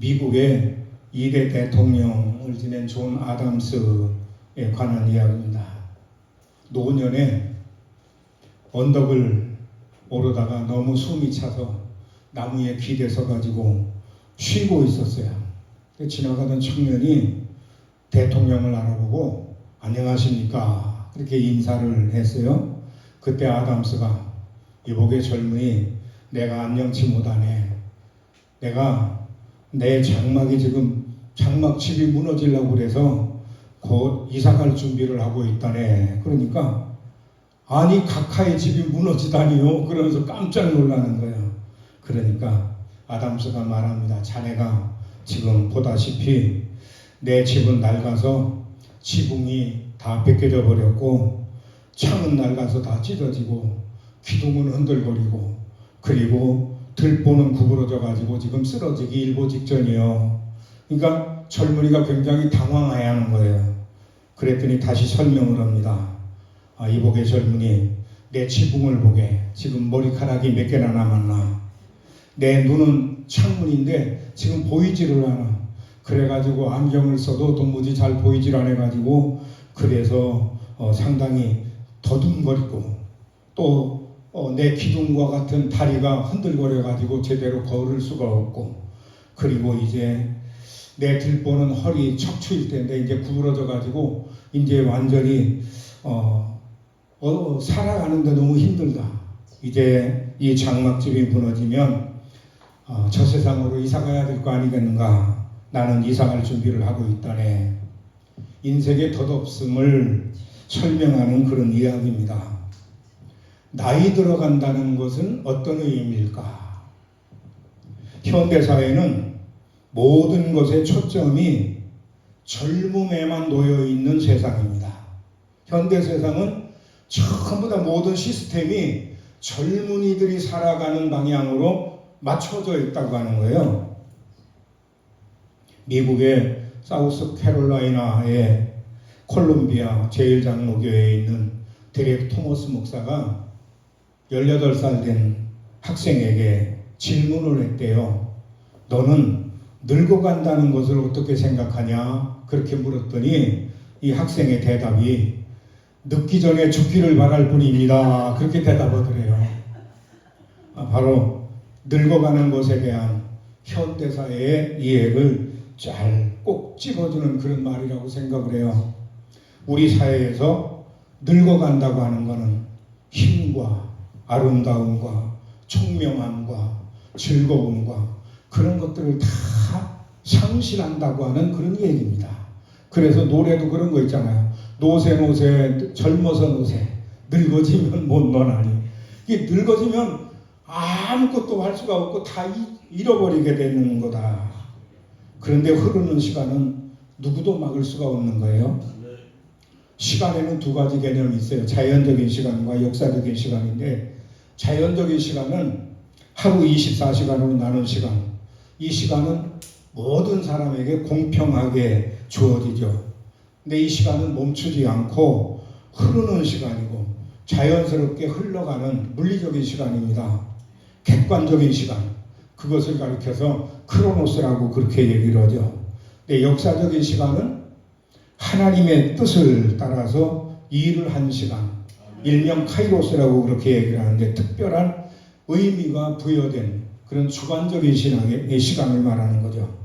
미국의 2대 대통령을 지낸 존 아담스에 관한 이야기입니다. 노년에 언덕을 오르다가 너무 숨이 차서 나무에 기대서 가지고 쉬고 있었어요. 지나가던 청년이 대통령을 알아보고 안녕하십니까 그렇게 인사를 했어요. 그때 아담스가 이복의 젊은이 내가 안녕치 못하네. 내가 내 장막이 지금 장막집이 무너지려고 그래서 곧 이사갈 준비를 하고 있다네. 그러니까 아니 각하의 집이 무너지다니요. 그러면서 깜짝 놀라는 거예요. 그러니까 아담스가 말합니다. 자네가 지금 보다시피 내 집은 낡아서 지붕이 다 벗겨져 버렸고 창은 낡아서 다 찢어지고 기둥은 흔들거리고 그리고 들보는 구부러져 가지고 지금 쓰러지기 일보 직전이요. 그러니까 젊은이가 굉장히 당황해야 하는 거예요. 그랬더니 다시 설명을 합니다. 이복의 젊은이 내 지붕을 보게. 지금 머리카락이 몇 개나 남았나. 내 눈은 창문인데 지금 보이지를 않아. 그래가지고 안경을 써도 도무지 잘 보이질 않아가지고 그래서 상당히 더듬거리고 또 내 기둥과 같은 다리가 흔들거려가지고 제대로 걸을 수가 없고 그리고 이제 내 들보는 허리 척추일 텐데 이제 구부러져가지고 이제 완전히 살아가는데 너무 힘들다. 이제 이 장막집이 무너지면 저 세상으로 이사가야 될 거 아니겠는가. 나는 이사갈 준비를 하고 있다네. 인생의 덧없음을 설명하는 그런 이야기입니다. 나이 들어간다는 것은 어떤 의미일까? 현대사회는 모든 것의 초점이 젊음에만 놓여 있는 세상입니다. 현대 세상은 전부 다 모든 시스템이 젊은이들이 살아가는 방향으로 맞춰져 있다고 하는 거예요. 미국의 사우스 캐롤라이나의 콜롬비아 제1장로교회에 있는 데렉 토머스 목사가 18살 된 학생에게 질문을 했대요. 너는 늙어간다는 것을 어떻게 생각하냐? 그렇게 물었더니 이 학생의 대답이 늙기 전에 죽기를 바랄 뿐입니다. 그렇게 대답하더래요. 바로 늙어가는 것에 대한 현대사회의 이해를 잘 꼭 찝어주는 그런 말이라고 생각을 해요. 우리 사회에서 늙어간다고 하는 것은 힘과 아름다움과 총명함과 즐거움과 그런 것들을 다 상실한다고 하는 그런 얘기입니다. 그래서 노래도 그런 거 있잖아요. 노세 노세 젊어서 노세 늙어지면 못 노나니. 이게 늙어지면 아무것도 할 수가 없고 다 잃어버리게 되는 거다. 그런데 흐르는 시간은 누구도 막을 수가 없는 거예요. 시간에는 두 가지 개념이 있어요. 자연적인 시간과 역사적인 시간인데 자연적인 시간은 하루 24시간으로 나눈 시간. 이 시간은 모든 사람에게 공평하게 주어지죠. 근데 이 시간은 멈추지 않고 흐르는 시간이고 자연스럽게 흘러가는 물리적인 시간입니다. 객관적인 시간. 그것을 가리켜서 크로노스라고 그렇게 얘기를 하죠. 근데 역사적인 시간은 하나님의 뜻을 따라서 일을 한 시간. 일명 카이로스라고 그렇게 얘기를 하는데 특별한 의미가 부여된 그런 주관적인 신앙의 시간을 말하는 거죠.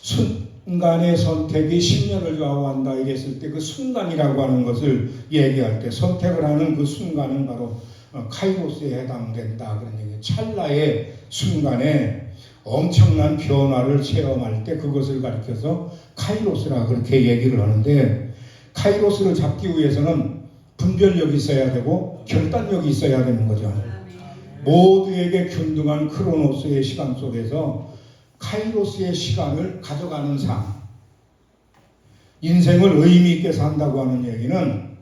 순간의 선택이 10년을 좌우한다 이랬을 때 그 순간이라고 하는 것을 얘기할 때 선택을 하는 그 순간은 바로 카이로스에 해당된다 그런 얘기예요. 찰나의 순간에 엄청난 변화를 체험할 때 그것을 가리켜서 카이로스라 그렇게 얘기를 하는데 카이로스를 잡기 위해서는 분별력이 있어야 되고 결단력이 있어야 되는 거죠. 모두에게 균등한 크로노스의 시간 속에서 카이로스의 시간을 가져가는 삶. 인생을 의미 있게 산다고 하는 얘기는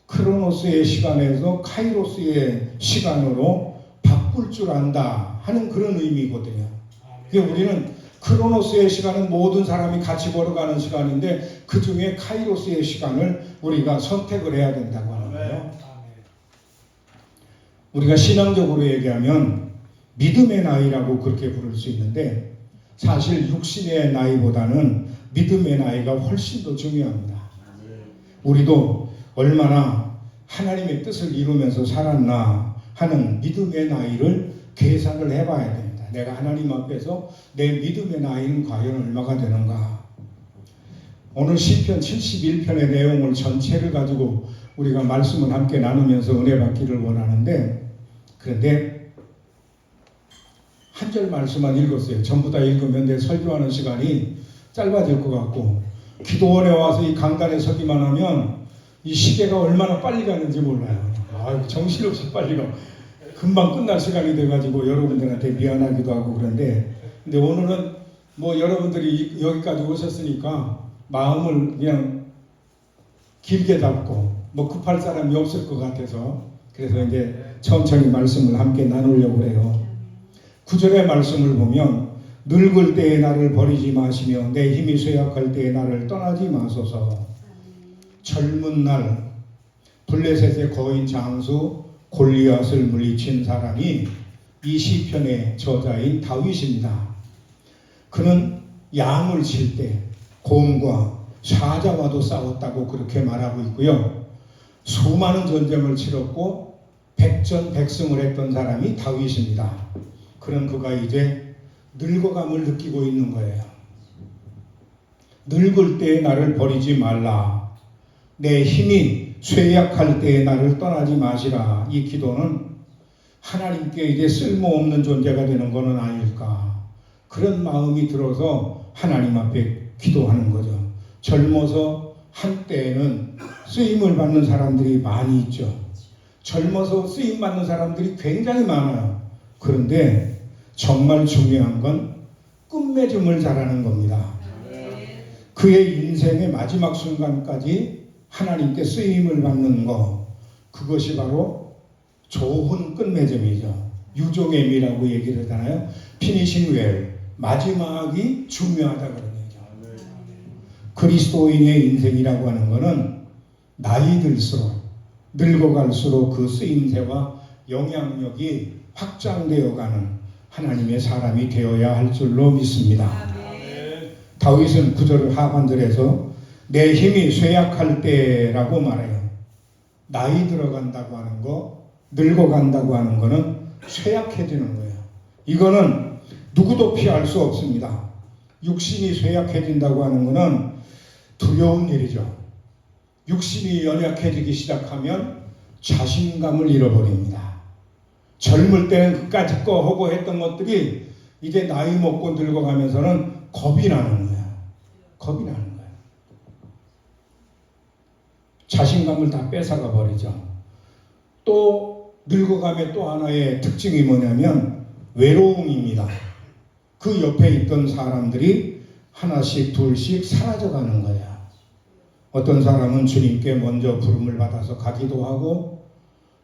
크로노스의 시간에서 카이로스의 시간으로 바꿀 줄 안다 하는 그런 의미거든요. 그러니까 우리는 크로노스의 시간은 모든 사람이 같이 걸어가는 시간인데 그 중에 카이로스의 시간을 우리가 선택을 해야 된다고 하는 거예요. 우리가 신앙적으로 얘기하면 믿음의 나이라고 그렇게 부를 수 있는데 사실 육신의 나이보다는 믿음의 나이가 훨씬 더 중요합니다. 우리도 얼마나 하나님의 뜻을 이루면서 살았나 하는 믿음의 나이를 계산을 해봐야 됩니다. 내가 하나님 앞에서 내 믿음의 나이는 과연 얼마가 되는가. 오늘 시편 71편의 내용을 전체를 가지고 우리가 말씀을 함께 나누면서 은혜 받기를 원하는데, 그런데 한 절 말씀만 읽었어요. 전부 다 읽으면 내 설교하는 시간이 짧아질 것 같고, 기도원에 와서 이 강단에 서기만 하면 이 시계가 얼마나 빨리 가는지 몰라요. 정신없이 빨리 가. 금방 끝날 시간이 돼가지고 여러분들한테 미안하기도 하고 그런데, 근데 오늘은 뭐 여러분들이 여기까지 오셨으니까 마음을 그냥 길게 잡고 뭐 급할 사람이 없을 것 같아서, 그래서 이제 천천히 말씀을 함께 나누려고 해요. 9절의 말씀을 보면 늙을 때에 나를 버리지 마시며 내 힘이 쇠약할 때에 나를 떠나지 마소서. 젊은 날 블레셋의 거인 장수 골리앗을 물리친 사람이 이 시편의 저자인 다윗입니다. 그는 양을 칠 때 곰과 사자와도 싸웠다고 그렇게 말하고 있고요. 수많은 전쟁을 치렀고 백전백승을 했던 사람이 다윗입니다. 그런 그가 이제 늙어감을 느끼고 있는 거예요. 늙을 때에 나를 버리지 말라. 내 힘이 쇠약할 때에 나를 떠나지 마시라. 이 기도는 하나님께 이제 쓸모없는 존재가 되는 것은 아닐까. 그런 마음이 들어서 하나님 앞에 기도하는 거죠. 젊어서 한때에는 쓰임을 받는 사람들이 많이 있죠. 젊어서 쓰임 받는 사람들이 굉장히 많아요. 그런데 정말 중요한 건 끝맺음을 잘하는 겁니다. 그의 인생의 마지막 순간까지 하나님께 쓰임을 받는 것, 그것이 바로 좋은 끝맺음이죠. 유종의미라고 얘기를 하잖아요. 피니싱 웰, 마지막이 중요하다 그런 얘기죠. 그리스도인의 인생이라고 하는 것은 나이 들수록, 늙어갈수록 그 쓰임새와 영향력이 확장되어가는 하나님의 사람이 되어야 할 줄로 믿습니다. 다윗은 9절 하반절에서 내 힘이 쇠약할 때라고 말해요. 나이 들어간다고 하는 거, 늙어간다고 하는 거는 쇠약해지는 거예요. 이거는 누구도 피할 수 없습니다. 육신이 쇠약해진다고 하는 거는 두려운 일이죠. 육신이 연약해지기 시작하면 자신감을 잃어버립니다. 젊을 때는 그까짓 거 하고 했던 것들이 이제 나이 먹고 늙어가면서는 겁이 나는 거예요. 겁이 나는 거예요. 자신감을 다 뺏어가 버리죠. 또 늙어가면 또 하나의 특징이 뭐냐면 외로움입니다. 그 옆에 있던 사람들이 하나씩 둘씩 사라져가는 거예요. 어떤 사람은 주님께 먼저 부름을 받아서 가기도 하고,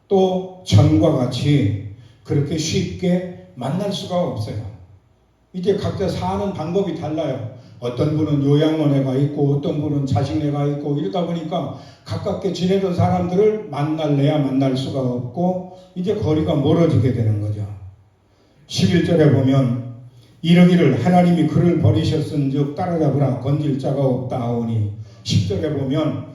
또 전과 같이 그렇게 쉽게 만날 수가 없어요. 이제 각자 사는 방법이 달라요. 어떤 분은 요양원에 가 있고 어떤 분은 자식네 가 있고, 이러다 보니까 가깝게 지내던 사람들을 만날래야 만날 수가 없고 이제 거리가 멀어지게 되는 거죠. 11절에 보면 이르기를 하나님이 그를 버리셨은즉 따라잡으라 건질 자가 없다 하오니, 10절에 보면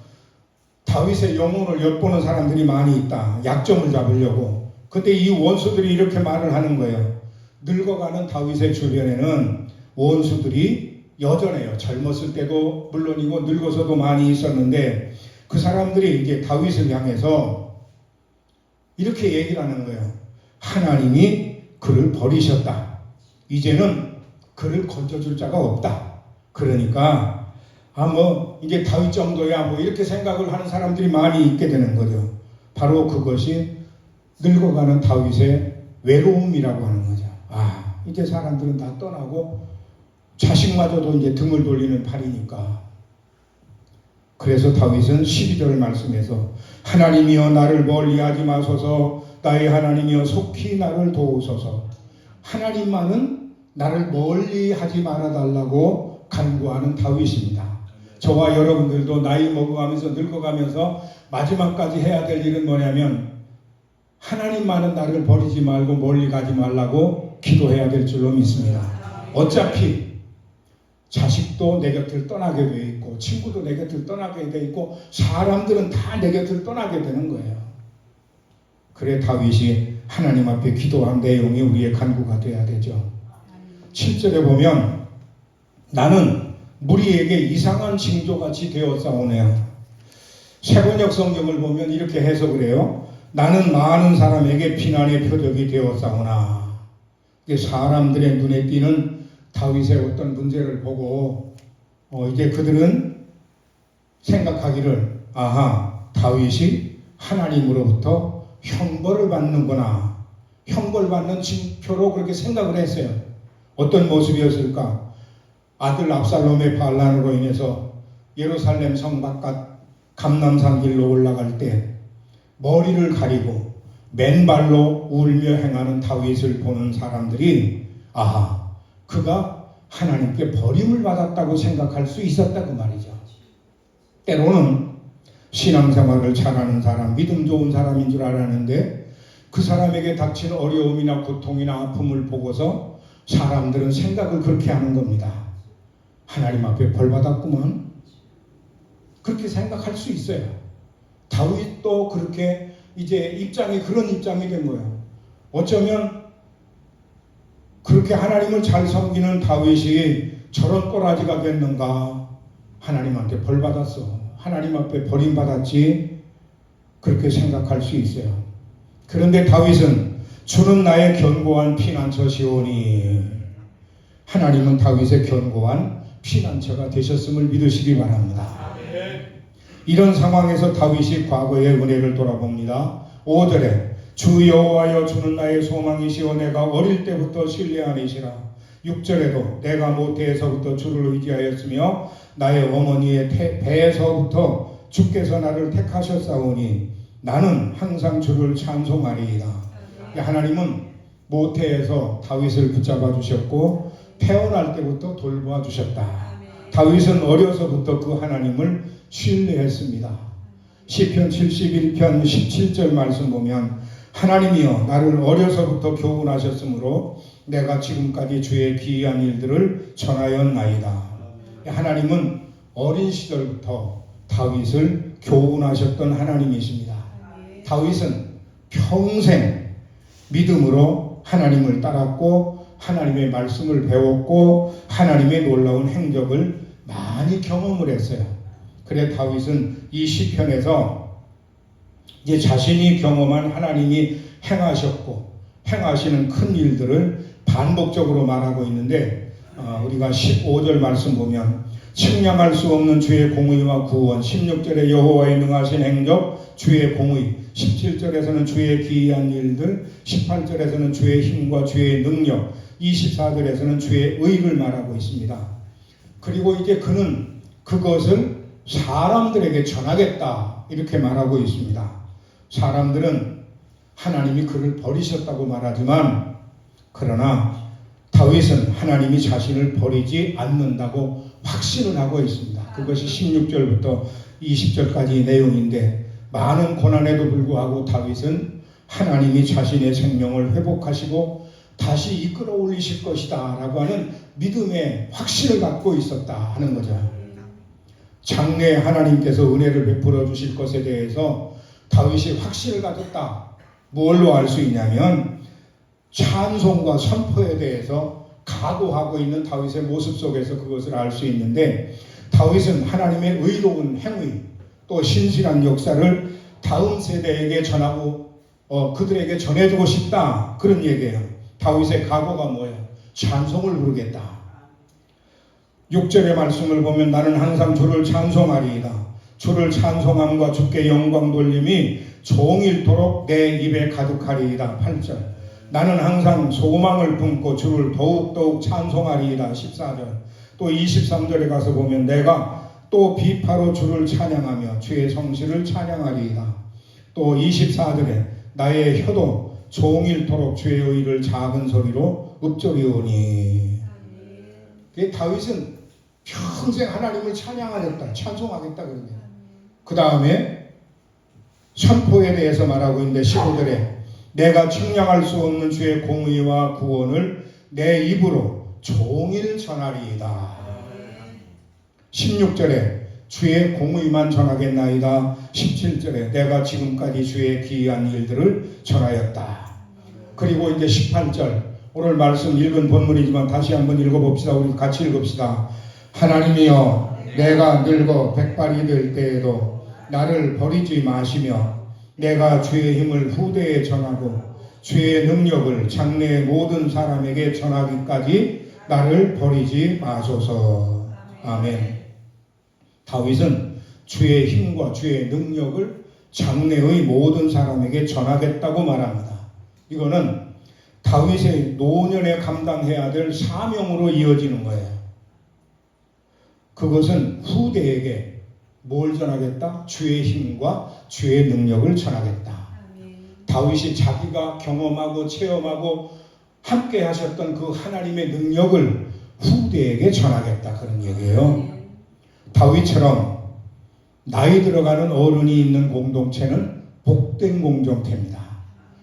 다윗의 영혼을 엿보는 사람들이 많이 있다. 약점을 잡으려고. 근데 이 원수들이 이렇게 말을 하는 거예요. 늙어가는 다윗의 주변에는 원수들이 여전해요. 젊었을 때도 물론이고 늙어서도 많이 있었는데, 그 사람들이 이제 다윗을 향해서 이렇게 얘기를 하는 거예요. 하나님이 그를 버리셨다. 이제는 그를 건져줄 자가 없다. 그러니까 이제 다윗 정도야 이렇게 생각을 하는 사람들이 많이 있게 되는 거죠. 바로 그것이 늙어가는 다윗의 외로움이라고 하는 거죠. 이제 사람들은 다 떠나고 자식마저도 이제 등을 돌리는 팔이니까. 그래서 다윗은 12절 말씀에서 하나님이여 나를 멀리하지 마소서, 나의 하나님이여 속히 나를 도우소서. 하나님만은 나를 멀리하지 말아달라고 간구하는 다윗입니다. 저와 여러분들도 나이 먹어가면서 늙어가면서 마지막까지 해야 될 일은 뭐냐면 하나님만은 나를 버리지 말고 멀리 가지 말라고 기도해야 될 줄로 믿습니다. 어차피 자식도 내 곁을 떠나게 돼 있고 친구도 내 곁을 떠나게 돼 있고 사람들은 다 내 곁을 떠나게 되는 거예요. 그래 다윗이 하나님 앞에 기도한 내용이 우리의 간구가 돼야 되죠. 7절에 보면 나는 무리에게 이상한 징조같이 되었사오네요. 세번역 성경을 보면 이렇게 해석을 해요. 나는 많은 사람에게 비난의 표적이 되었사오나. 사람들의 눈에 띄는 다윗의 어떤 문제를 보고 이제 그들은 생각하기를 아하 다윗이 하나님으로부터 형벌을 받는구나. 형벌받는 징표로 그렇게 생각을 했어요. 어떤 모습이었을까? 아들 압살롬의 반란으로 인해서 예루살렘 성 바깥 감람산 길로 올라갈 때 머리를 가리고 맨발로 울며 행하는 다윗을 보는 사람들이 아하 그가 하나님께 버림을 받았다고 생각할 수 있었다 그 말이죠. 때로는 신앙생활을 잘하는 사람, 믿음 좋은 사람인 줄 알았는데 그 사람에게 닥친 어려움이나 고통이나 아픔을 보고서 사람들은 생각을 그렇게 하는 겁니다. 하나님 앞에 벌 받았구먼. 그렇게 생각할 수 있어요. 다윗도 그렇게 이제 입장이 그런 입장이 된 거예요. 어쩌면 그렇게 하나님을 잘 섬기는 다윗이 저런 꼬라지가 됐는가? 하나님한테 벌 받았어. 하나님 앞에 버림받았지. 그렇게 생각할 수 있어요. 그런데 다윗은 주는 나의 견고한 피난처시오니 하나님은 다윗의 견고한 피난처가 되셨음을 믿으시기 바랍니다. 이런 상황에서 다윗이 과거의 은혜를 돌아봅니다. 5절에 주 여호와여 주는 나의 소망이시오 내가 어릴 때부터 신뢰하니시라. 6절에도 내가 모태에서부터 주를 의지하였으며 나의 어머니의 배에서부터 주께서 나를 택하셨사오니 나는 항상 주를 찬송하리이다. 하나님은 모태에서 다윗을 붙잡아 주셨고 태어날 때부터 돌보아 주셨다. 다윗은 어려서부터 그 하나님을 신뢰했습니다. 시편 71편 17절 말씀 보면 하나님이여 나를 어려서부터 교훈하셨으므로 내가 지금까지 주의 기이한 일들을 전하였나이다. 하나님은 어린 시절부터 다윗을 교훈하셨던 하나님이십니다. 다윗은 평생 믿음으로 하나님을 따랐고 하나님의 말씀을 배웠고 하나님의 놀라운 행적을 많이 경험을 했어요. 그래 다윗은 이 시편에서 이제 자신이 경험한 하나님이 행하셨고 행하시는 큰 일들을 반복적으로 말하고 있는데 우리가 15절 말씀 보면 측량할 수 없는 주의 공의와 구원, 16절에 여호와의 능하신 행적 주의 공의, 17절에서는 주의 기이한 일들, 18절에서는 주의 힘과 주의 능력, 24절에서는 주의 의를 말하고 있습니다. 그리고 이제 그는 그것을 사람들에게 전하겠다 이렇게 말하고 있습니다. 사람들은 하나님이 그를 버리셨다고 말하지만 그러나 다윗은 하나님이 자신을 버리지 않는다고 확신을 하고 있습니다. 그것이 16절부터 20절까지 내용인데 많은 고난에도 불구하고 다윗은 하나님이 자신의 생명을 회복하시고 다시 이끌어 올리실 것이다 라고 하는 믿음의 확신을 갖고 있었다 하는 거죠. 장래에 하나님께서 은혜를 베풀어 주실 것에 대해서 다윗이 확신을 가졌다. 뭘로 알 수 있냐면 찬송과 선포에 대해서 각오하고 있는 다윗의 모습 속에서 그것을 알 수 있는데 다윗은 하나님의 의로운 행위 또 신실한 역사를 다음 세대에게 전하고 그들에게 전해주고 싶다 그런 얘기예요. 다윗의 각오가 뭐예요? 찬송을 부르겠다. 6절의 말씀을 보면 나는 항상 주를 찬송하리이다. 주를 찬송함과 주께 영광 돌림이 종일토록 내 입에 가득하리이다. 8절 나는 항상 소망을 품고 주를 더욱더욱 찬송하리이다. 14절 또 23절에 가서 보면 내가 또 비파로 주를 찬양하며 주의 성실을 찬양하리이다. 또 24절에 나의 혀도 종일토록 주의 의를 작은 소리로 읊조리오니. 다윗은 평생 하나님을 찬양하겠다, 찬송하겠다 그러네요. 그 다음에 선포에 대해서 말하고 있는데 15절에 내가 측량할 수 없는 주의 공의와 구원을 내 입으로 종일 전하리이다. 16절에 주의 공의만 전하겠나이다. 17절에 내가 지금까지 주의 기이한 일들을 전하였다. 그리고 이제 18절, 오늘 말씀 읽은 본문이지만 다시 한번 읽어봅시다. 우리 같이 읽읍시다. 하나님이여, 내가 늙어 백발이 될 때에도 나를 버리지 마시며 내가 주의 힘을 후대에 전하고 주의 능력을 장래의 모든 사람에게 전하기까지 나를 버리지 마소서. 아멘. 다윗은 주의 힘과 주의 능력을 장래의 모든 사람에게 전하겠다고 말합니다. 이거는 다윗의 노년에 감당해야 될 사명으로 이어지는 거예요. 그것은 후대에게 뭘 전하겠다? 주의 힘과 주의 능력을 전하겠다. 다윗이 자기가 경험하고 체험하고 함께 하셨던 그 하나님의 능력을 후대에게 전하겠다. 그런 얘기예요. 다윗처럼 나이 들어가는 어른이 있는 공동체는 복된 공동체입니다.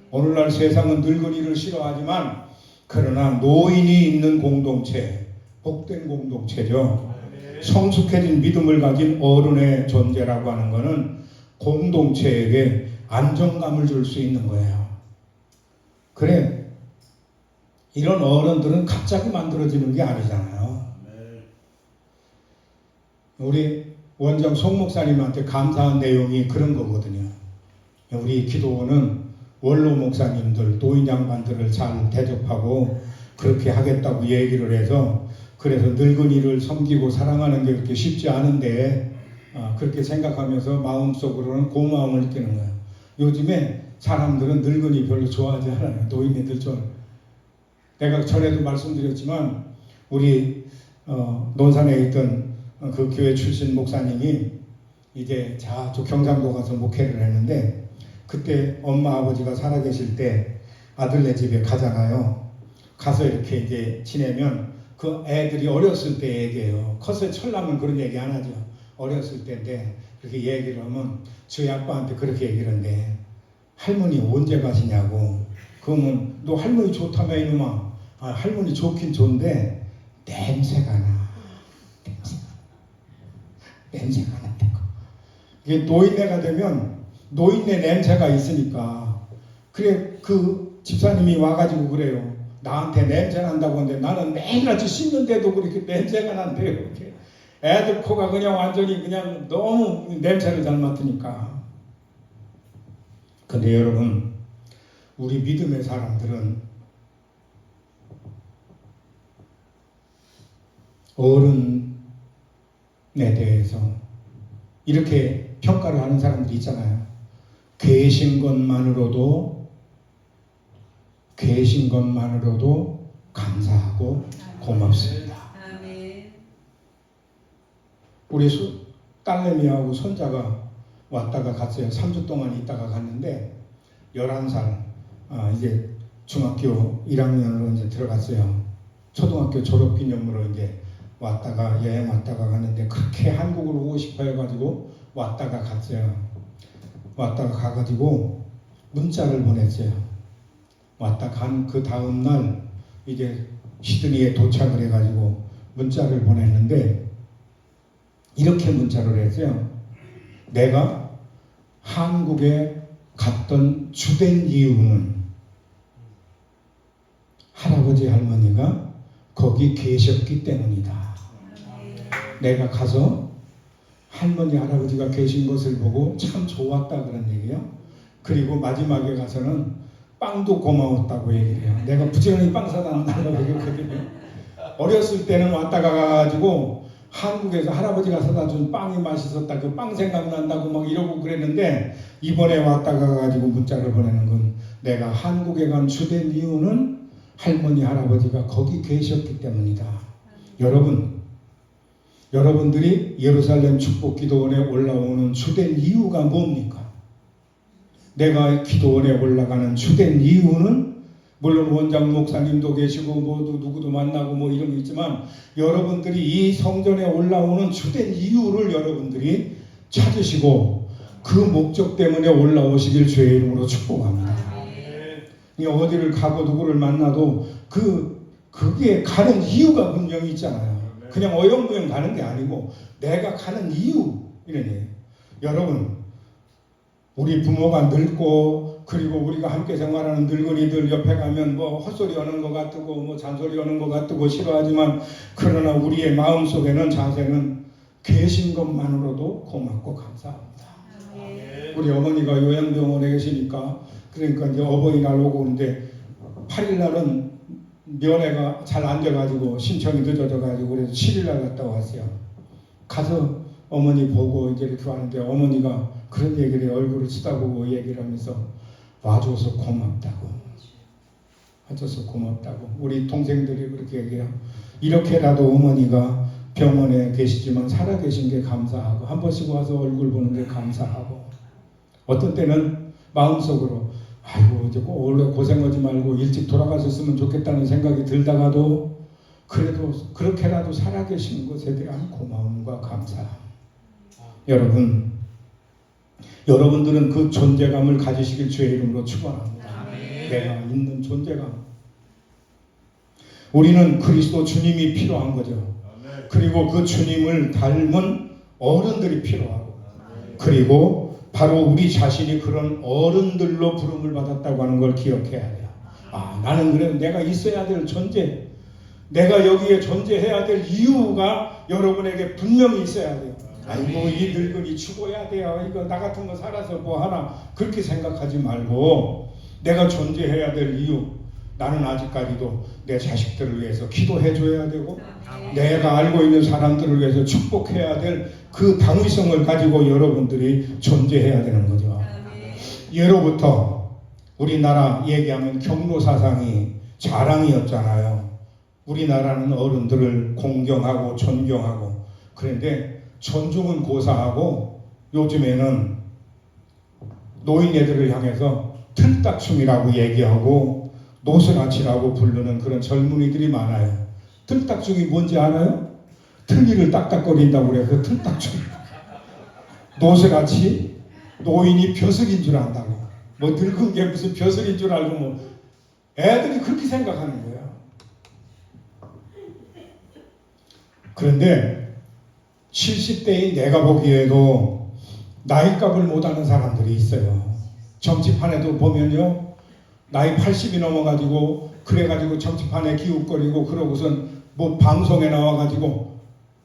오늘날 세상은 늙은이를 싫어하지만 그러나 노인이 있는 공동체, 복된 공동체죠. 성숙해진 믿음을 가진 어른의 존재라고 하는 것은 공동체에게 안정감을 줄 수 있는 거예요. 그래, 이런 어른들은 갑자기 만들어지는 게 아니잖아요. 우리 원장 송 목사님한테 감사한 내용이 그런 거거든요. 우리 기도원은 원로 목사님들, 노인 양반들을 잘 대접하고 그렇게 하겠다고 얘기를 해서, 그래서 늙은이를 섬기고 사랑하는 게 그렇게 쉽지 않은데 그렇게 생각하면서 마음속으로는 고마움을 느끼는 거예요. 요즘에 사람들은 늙은이 별로 좋아하지 않아요. 노인네들 좀. 내가 전에도 말씀드렸지만 우리 논산에 있던 그 교회 출신 목사님이 이제 저쪽 경상도 가서 목회를 했는데, 그때 엄마 아버지가 살아계실 때 아들네 집에 가잖아요. 가서 이렇게 이제 지내면 그 애들이 어렸을 때 얘기해요. 커서 철나면 그런 얘기 안 하죠. 어렸을 때인데 그렇게 얘기를 하면 저희 아빠한테 그렇게 얘기를 한대. 할머니 언제 가시냐고. 그러면 너 할머니 좋다며 이놈아. 할머니 좋긴 좋은데 냄새가 나. 냄새가 난다고. 이게 노인네가 되면 노인네 냄새가 있으니까. 그래, 그 집사님이 와가지고 그래요. 나한테 냄새 난다고 하는데 나는 매일같이 씻는데도 그렇게 냄새가 난대요. 이렇게. 애들 코가 그냥 완전히 그냥 너무 냄새를 잘 맡으니까. 근데 여러분, 우리 믿음의 사람들은 어른에 대해서 이렇게 평가를 하는 사람들이 있잖아요. 계신 것만으로도 감사하고 고맙습니다. 우리 딸내미하고 손자가 왔다가 갔어요. 3주 동안 있다가 갔는데 11살 이제 중학교 1학년으로 이제 들어갔어요. 초등학교 졸업기념으로 이제 왔다가 여행 왔다가 갔는데 그렇게 한국으로 오고 싶어 해가지고 왔다가 갔어요. 왔다가 가가지고 문자를 보냈어요. 왔다 간 그 다음날 이제 시드니에 도착을 해가지고 문자를 보냈는데 이렇게 문자를 했어요. 내가 한국에 갔던 주된 이유는 할아버지 할머니가 거기 계셨기 때문이다. 내가 가서 할머니 할아버지가 계신 것을 보고 참 좋았다 그런 얘기예요. 그리고 마지막에 가서는 빵도 고마웠다고 얘기를 해요. 내가 부지런히 빵 사다 놨다고 얘기했거든요. 어렸을 때는 왔다가 가가지고 한국에서 할아버지가 사다 준 빵이 맛있었다, 그 빵 생각난다고 막 이러고 그랬는데, 이번에 왔다가 가가지고 문자를 보내는 건 내가 한국에 간 주된 이유는 할머니 할아버지가 거기 계셨기 때문이다. 여러분들이 예루살렘 축복기도원에 올라오는 주된 이유가 뭡니까? 내가 기도원에 올라가는 주된 이유는 물론 원장 목사님도 계시고 모두 누구도 만나고 뭐 이런 거 있지만, 여러분들이 이 성전에 올라오는 주된 이유를 여러분들이 찾으시고 그 목적 때문에 올라오시길 주의 이름으로 축복합니다. 어디를 가고 누구를 만나도 그게 가는 이유가 분명히 있잖아요. 그냥 어영부영 가는 게 아니고 내가 가는 이유 이런 얘기예요. 여러분, 우리 부모가 늙고 그리고 우리가 함께 생활하는 늙은이들 옆에 가면 뭐 헛소리 하는 것 같고 뭐 잔소리 하는 것 같고 싫어하지만 그러나 우리의 마음속에는 자세는 계신 것만으로도 고맙고 감사합니다. 우리 어머니가 요양병원에 계시니까 그러니까 이제 어버이날 오고 오는데 8일날은 면회가 잘 안 돼가지고 신청이 늦어져가지고 그래서 7일날 갔다 왔어요. 가서 어머니 보고 이제 이렇게 왔는데 어머니가 그런 얘기를 얼굴을 쳐다보고 얘기를 하면서 와줘서 고맙다고. 와줘서 고맙다고. 우리 동생들이 그렇게 얘기해요. 이렇게라도 어머니가 병원에 계시지만 살아계신 게 감사하고 한 번씩 와서 얼굴 보는 게 감사하고 어떤 때는 마음속으로 아이고 이제 원래 고생하지 말고 일찍 돌아가셨으면 좋겠다는 생각이 들다가도 그래도 그렇게라도 살아계신 것에 대한 고마움과 감사. 여러분들은 그 존재감을 가지시길 주의 이름으로 축원합니다. 내가 있는 존재감. 우리는 그리스도 주님이 필요한 거죠. 그리고 그 주님을 닮은 어른들이 필요하고 그리고 바로 우리 자신이 그런 어른들로 부름을 받았다고 하는 걸 기억해야 돼요. 아, 나는 그래 내가 있어야 될 존재, 내가 여기에 존재해야 될 이유가 여러분에게 분명히 있어야 돼요. 아이고 이 늙은이 죽어야 돼요. 이거 나 같은 거 살아서 뭐 하나 그렇게 생각하지 말고 내가 존재해야 될 이유, 나는 아직까지도 내 자식들을 위해서 기도해 줘야 되고 내가 알고 있는 사람들을 위해서 축복해야 될 그 당위성을 가지고 여러분들이 존재해야 되는 거죠. 예로부터 우리나라 얘기하면 경로 사상이 자랑이었잖아요. 우리나라는 어른들을 공경하고 존경하고 그런데 존중은 고사하고 요즘에는 노인네들을 향해서 틀딱춤이라고 얘기하고 노스라치라고 부르는 그런 젊은이들이 많아요. 틀딱춤이 뭔지 알아요? 틀니를 딱딱거린다고 그래요. 그 틀딱춤. 노스라치? 노인이 벼슬인 줄 안다고. 뭐 늙은 게 무슨 벼슬인 줄 알고 뭐 애들이 그렇게 생각하는 거예요. 그런데 70대인 내가 보기에도 나이값을 못하는 사람들이 있어요. 정치판에도 보면요. 나이 80이 넘어가지고 그래가지고 정치판에 기웃거리고 그러고선 뭐 방송에 나와가지고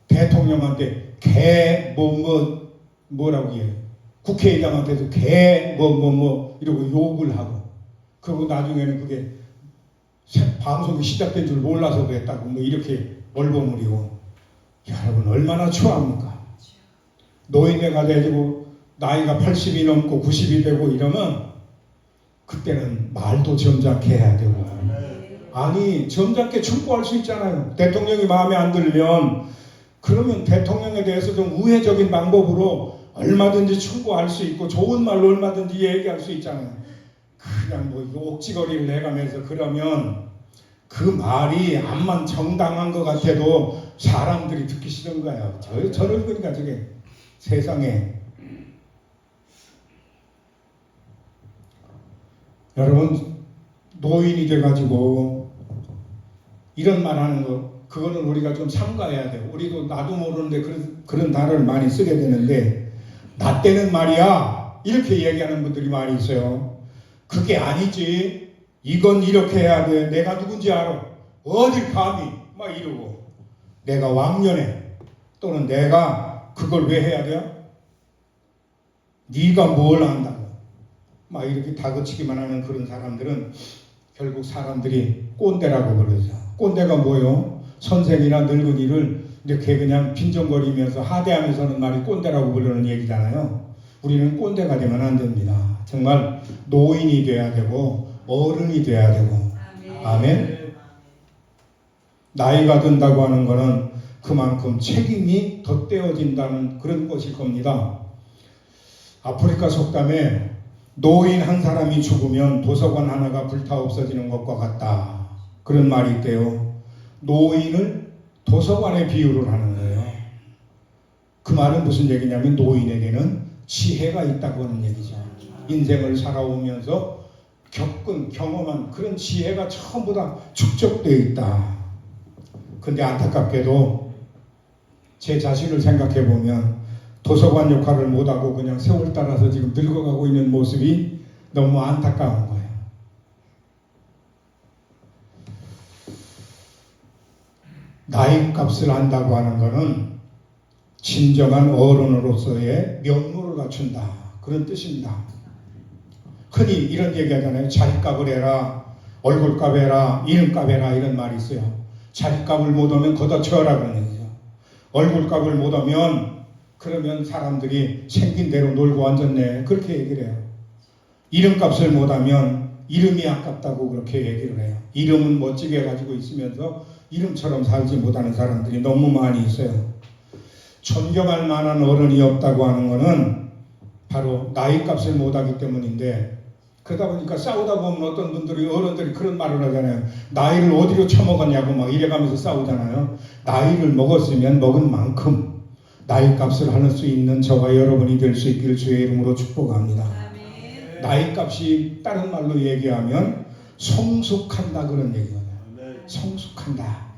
대통령한테 뭐라고 해요. 국회의장한테도 이러고 욕을 하고 그리고 나중에는 그게 방송이 시작된 줄 몰라서 그랬다고 뭐 이렇게 얼버무리고 여러분 얼마나 추합니까? 노인네가 되고 나이가 80이 넘고 90이 되고 이러면 그때는 말도 점잖게 해야 되고 아니 점잖게 충고할 수 있잖아요. 대통령이 마음에 안 들면 그러면 대통령에 대해서 좀 우회적인 방법으로 얼마든지 충고할 수 있고 좋은 말로 얼마든지 얘기할 수 있잖아요. 그냥 뭐 옥지거리를 내가면서 그러면 그 말이 암만 정당한 것 같아도 사람들이 듣기 싫은 거예요. 저를 그러니까 저게 세상에 여러분 노인이 돼가지고 이런 말 하는 거 그거는 우리가 좀 삼가해야 돼요. 우리도 나도 모르는데 그런 단어를 많이 쓰게 되는데 나 때는 말이야 이렇게 얘기하는 분들이 많이 있어요. 그게 아니지. 이건 이렇게 해야 돼. 내가 누군지 알아. 어딜 감히 막 이러고 내가 왕년에 또는 내가 그걸 왜 해야 돼요? 네가 뭘 안다고 막 이렇게 다그치기만 하는 그런 사람들은 결국 사람들이 꼰대라고 그러죠. 꼰대가 뭐요? 선생이나 늙은이를 이렇게 그냥 빈정거리면서 하대하면서 하는 말이 꼰대라고 부르는 얘기잖아요. 우리는 꼰대가 되면 안 됩니다. 정말 노인이 돼야 되고 어른이 돼야 되고 아멘. 나이가 든다고 하는 것은 그만큼 책임이 덧대어진다는 그런 것일 겁니다. 아프리카 속담에 노인 한 사람이 죽으면 도서관 하나가 불타 없어지는 것과 같다. 그런 말이 있대요. 노인을 도서관에 비유를 하는 거예요. 그 말은 무슨 얘기냐면 노인에게는 지혜가 있다고 하는 얘기죠. 인생을 살아오면서 경험한 그런 지혜가 전부 다 축적되어 있다. 근데 안타깝게도 제 자신을 생각해 보면 도서관 역할을 못하고 그냥 세월 따라서 지금 늙어가고 있는 모습이 너무 안타까운 거예요. 나이 값을 안다고 하는 것은 진정한 어른으로서의 면모를 갖춘다, 그런 뜻입니다. 흔히 이런 얘기 하잖아요. 자리값을 해라, 얼굴값 해라, 이름값 해라, 이런 말이 있어요. 자리값을 못하면 걷어쳐라 그러는 거죠. 얼굴값을 못하면 그러면 사람들이 생긴 대로 놀고 앉았네, 그렇게 얘기를 해요. 이름값을 못하면 이름이 아깝다고 그렇게 얘기를 해요. 이름은 멋지게 가지고 있으면서 이름처럼 살지 못하는 사람들이 너무 많이 있어요. 존경할 만한 어른이 없다고 하는 것은 바로 나이 값을 못하기 때문인데, 그러다 보니까 싸우다 보면 어떤 분들이, 어른들이 그런 말을 하잖아요. 나이를 어디로 처먹었냐고 막 이래가면서 싸우잖아요. 나이를 먹었으면 먹은 만큼 나이 값을 할 수 있는 저와 여러분이 될 수 있기를 주의 이름으로 축복합니다. 아멘. 나이 값이 다른 말로 얘기하면 성숙한다, 그런 얘기거든요. 성숙한다.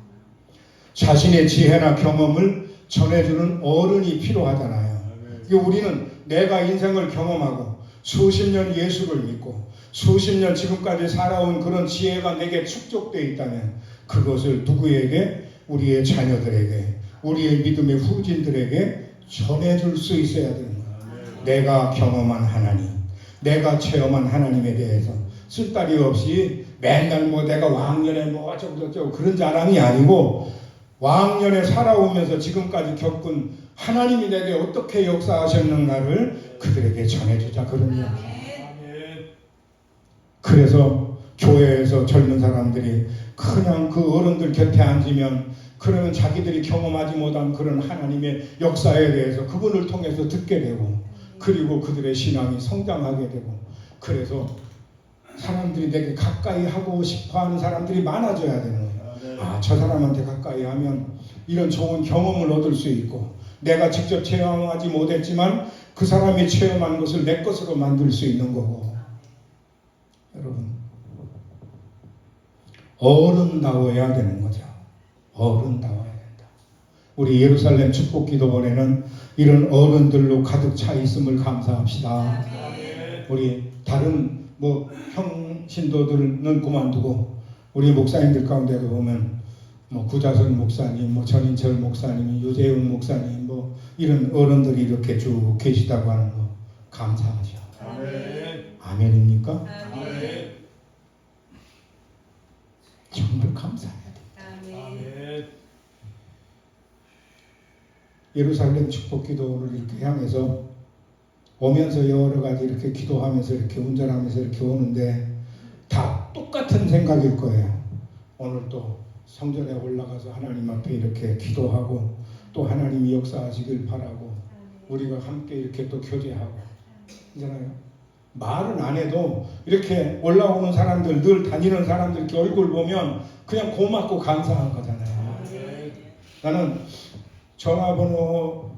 자신의 지혜나 경험을 전해주는 어른이 필요하잖아요. 우리는 내가 인생을 경험하고 수십 년 예수를 믿고 수십 년 지금까지 살아온 그런 지혜가 내게 축적되어 있다면 그것을 누구에게? 우리의 자녀들에게, 우리의 믿음의 후진들에게 전해줄 수 있어야 되는 거예요. 내가 경험한 하나님, 내가 체험한 하나님에 대해서 쓸데기 없이 맨날 뭐 내가 왕년에 뭐 어쩌고 그런 자랑이 아니고, 왕년에 살아오면서 지금까지 겪은 하나님이 내게 어떻게 역사하셨는가를 그들에게 전해주자, 그런 이야기. 그래서 교회에서 젊은 사람들이 그냥 그 어른들 곁에 앉으면 그러면 자기들이 경험하지 못한 그런 하나님의 역사에 대해서 그분을 통해서 듣게 되고, 그리고 그들의 신앙이 성장하게 되고, 그래서 사람들이 내게 가까이 하고 싶어하는 사람들이 많아져야 되는 거예요. 아, 저 사람한테 가까이 하면 이런 좋은 경험을 얻을 수 있고, 내가 직접 체험하지 못했지만 그 사람이 체험한 것을 내 것으로 만들 수 있는 거고. 여러분, 어른다워야 되는 거죠. 어른다워야 된다. 우리 예루살렘 축복기도원에는 이런 어른들로 가득 차 있음을 감사합시다. 우리 다른 형 신도들은 그만두고 우리 목사님들 가운데도 보면 구자선 목사님, 전인철 목사님, 유재훈 목사님, 이런 어른들이 이렇게 쭉 계시다고 하는 거 감사하죠. 아멘. 아멘입니까? 아멘. 정말 감사해야 돼. 아멘. 예루살렘 축복기도를 이렇게 향해서 오면서 여러 가지 이렇게 기도하면서 이렇게 운전하면서 이렇게 오는데 다 똑같은 생각일 거예요. 오늘 또 성전에 올라가서 하나님 앞에 이렇게 기도하고 또 하나님이 역사하시길 바라고 우리가 함께 이렇게 또 교제하고 있잖아요. 말은 안 해도 이렇게 올라오는 사람들, 늘 다니는 사람들 이렇게 얼굴 보면 그냥 고맙고 감사한 거잖아요. 나는 전화번호,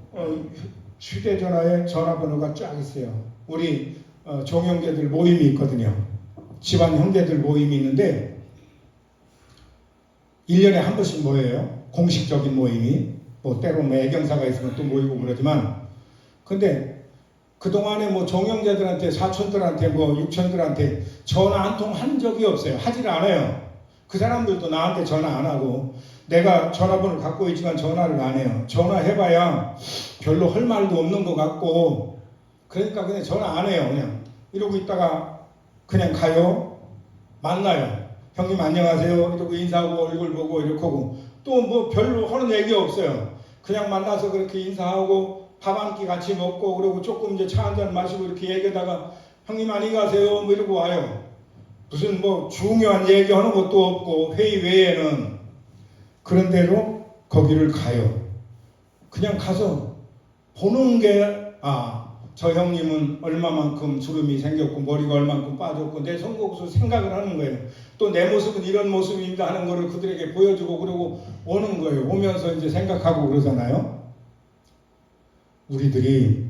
휴대전화에 전화번호가 쫙 있어요. 우리 종형제들 모임이 있거든요. 집안 형제들 모임이 있는데 1년에 한 번씩 모여요. 공식적인 모임이. 때로 애경사가 있으면 또 모이고 그러지만, 근데 그동안에 종형제들한테, 사촌들한테, 육촌들한테 전화 한 통 한 적이 없어요. 하질 않아요. 그 사람들도 나한테 전화 안 하고, 내가 전화번호를 갖고 있지만 전화를 안 해요. 전화해봐야 별로 할 말도 없는 것 같고, 그러니까 그냥 전화 안 해요. 그냥 이러고 있다가 그냥 가요. 만나요. 형님 안녕하세요. 이러고 인사하고 얼굴 보고 이렇게 하고, 또 별로 하는 얘기 없어요. 그냥 만나서 그렇게 인사하고 밥 한 끼 같이 먹고, 그리고 조금 이제 차 한잔 마시고 이렇게 얘기하다가 형님 안녕히 가세요 이러고 와요. 무슨 중요한 얘기하는 것도 없고 회의 외에는. 그런데도 거기를 가요. 그냥 가서 보는 게, 저 형님은 얼마만큼 주름이 생겼고 머리가 얼마만큼 빠졌고 내 손목으로 생각을 하는 거예요. 또 내 모습은 이런 모습입니다 하는 거를 그들에게 보여주고 그러고 오는 거예요. 오면서 이제 생각하고 그러잖아요. 우리들이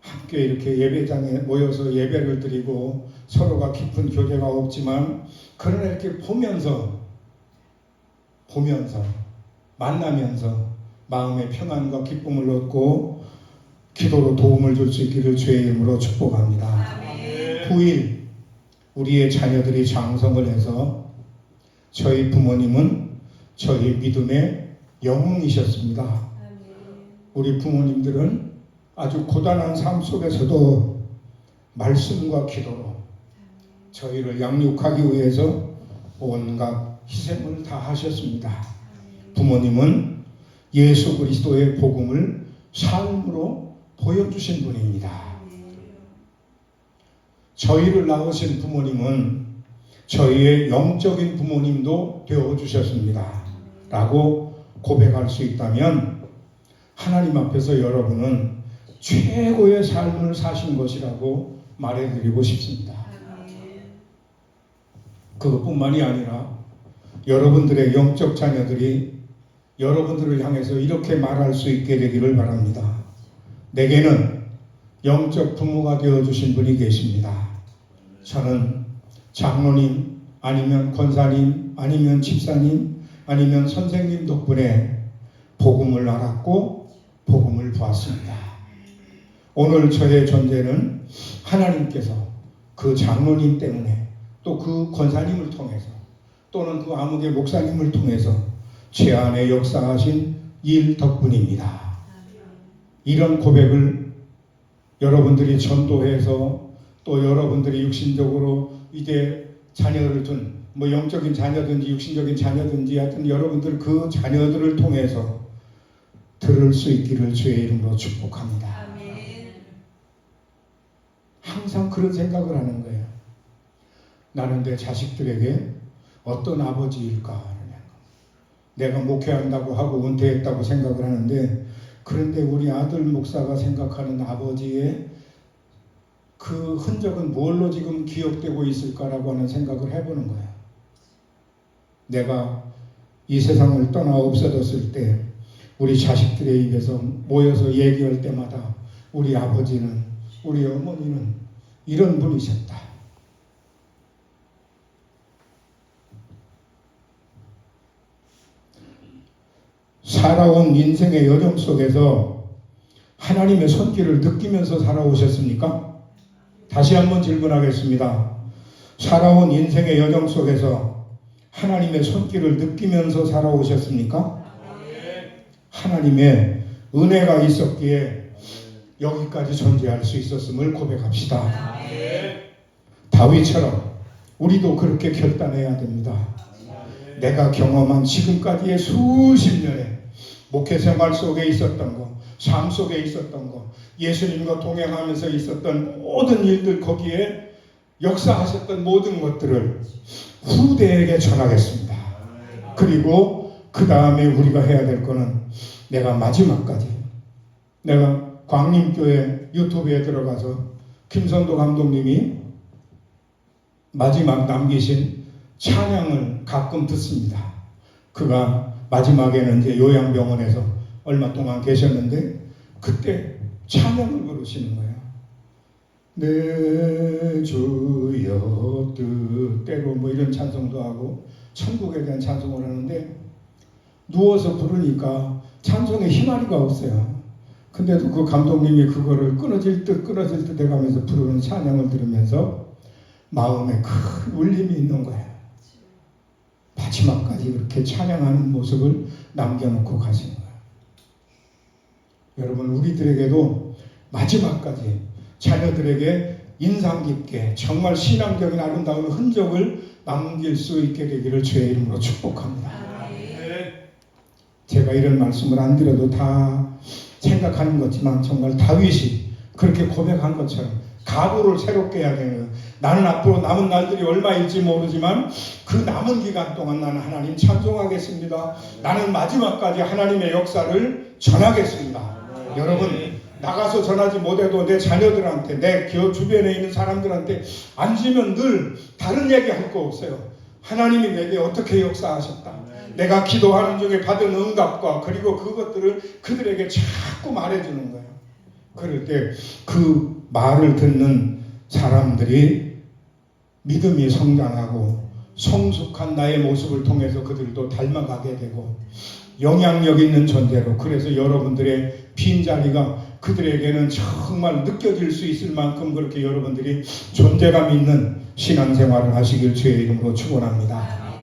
함께 이렇게 예배장에 모여서 예배를 드리고 서로가 깊은 교제가 없지만 그러나 이렇게 보면서 만나면서 마음의 평안과 기쁨을 얻고 기도로 도움을 줄 수 있기를 주의 이름으로 축복합니다. 9일 우리의 자녀들이 장성을 해서 저희 부모님은 저희 믿음의 영웅이셨습니다. 우리 부모님들은 아주 고단한 삶 속에서도 말씀과 기도로 저희를 양육하기 위해서 온갖 희생을 다 하셨습니다. 부모님은 예수 그리스도의 복음을 삶으로 보여주신 분입니다. 저희를 낳으신 부모님은 저희의 영적인 부모님도 되어주셨습니다. 라고 고백할 수 있다면 하나님 앞에서 여러분은 최고의 삶을 사신 것이라고 말해드리고 싶습니다. 그것뿐만이 아니라 여러분들의 영적 자녀들이 여러분들을 향해서 이렇게 말할 수 있게 되기를 바랍니다. 내게는 영적 부모가 되어주신 분이 계십니다. 저는 장로님 아니면 권사님 아니면 집사님 아니면 선생님 덕분에 복음을 알았고 복음을 보았습니다. 오늘 저의 존재는 하나님께서 그 장로님 때문에 또 그 권사님을 통해서 또는 그 아무개 목사님을 통해서 제 안에 역사하신 일 덕분입니다. 이런 고백을 여러분들이 전도해서 또 여러분들이 육신적으로 이제 자녀를 둔 영적인 자녀든지 육신적인 자녀든지 하여튼 여러분들 그 자녀들을 통해서 들을 수 있기를 주의 이름으로 축복합니다. 항상 그런 생각을 하는 거예요. 나는 내 자식들에게 어떤 아버지일까? 내가 목회한다고 하고 은퇴했다고 생각을 하는데 그런데 우리 아들 목사가 생각하는 아버지의 그 흔적은 뭘로 지금 기억되고 있을까라고 하는 생각을 해보는 거예요. 내가 이 세상을 떠나 없어졌을 때 우리 자식들의 입에서 모여서 얘기할 때마다 우리 아버지는 우리 어머니는 이런 분이셨다. 살아온 인생의 여정 속에서 하나님의 손길을 느끼면서 살아오셨습니까? 다시 한번 질문하겠습니다. 살아온 인생의 여정 속에서 하나님의 손길을 느끼면서 살아오셨습니까? 하나님의 은혜가 있었기에 여기까지 존재할 수 있었음을 고백합시다. 다윗처럼 우리도 그렇게 결단해야 됩니다. 내가 경험한 지금까지의 수십 년의 목회 생활 속에 있었던 것, 삶 속에 있었던 것, 예수님과 동행하면서 있었던 모든 일들 거기에 역사하셨던 모든 것들을 후대에게 전하겠습니다. 그리고 그 다음에 우리가 해야 될 거는 내가 마지막까지 내가 광림교회 유튜브에 들어가서 김선도 감독님이 마지막 남기신 찬양을 가끔 듣습니다. 그가 마지막에는 이제 요양병원에서 얼마 동안 계셨는데 그때 찬양을 부르시는 거예요. 내 주여 뜻대로 이런 찬송도 하고 천국에 대한 찬송을 하는데 누워서 부르니까 찬송에 희마리가 없어요. 근데도 그 감독님이 그거를 끊어질 듯 해가면서 부르는 찬양을 들으면서 마음에 큰 울림이 있는 거예요. 마지막까지 그렇게 찬양하는 모습을 남겨놓고 가신 거예요. 여러분 우리들에게도 마지막까지 자녀들에게 인상 깊게 정말 신앙적인 아름다운 흔적을 남길 수 있게 되기를 주의 이름으로 축복합니다. 제가 이런 말씀을 안 드려도 다 생각하는 거지만 정말 다윗이 그렇게 고백한 것처럼 각오를 새롭게 해야 되는 거예요. 나는 앞으로 남은 날들이 얼마일지 모르지만 그 남은 기간 동안 나는 하나님 찬송하겠습니다. 나는 마지막까지 하나님의 역사를 전하겠습니다. 여러분 나가서 전하지 못해도 내 자녀들한테 내 주변에 있는 사람들한테 앉으면 늘 다른 얘기 할 거 없어요. 하나님이 내게 어떻게 역사하셨다. 내가 기도하는 중에 받은 응답과 그리고 그것들을 그들에게 자꾸 말해주는 거예요. 그럴 때 그 말을 듣는 사람들이 믿음이 성장하고 성숙한 나의 모습을 통해서 그들도 닮아가게 되고 영향력 있는 존재로, 그래서 여러분들의 빈자리가 그들에게는 정말 느껴질 수 있을 만큼 그렇게 여러분들이 존재감 있는 신앙생활을 하시길 주의 이름으로 축원합니다.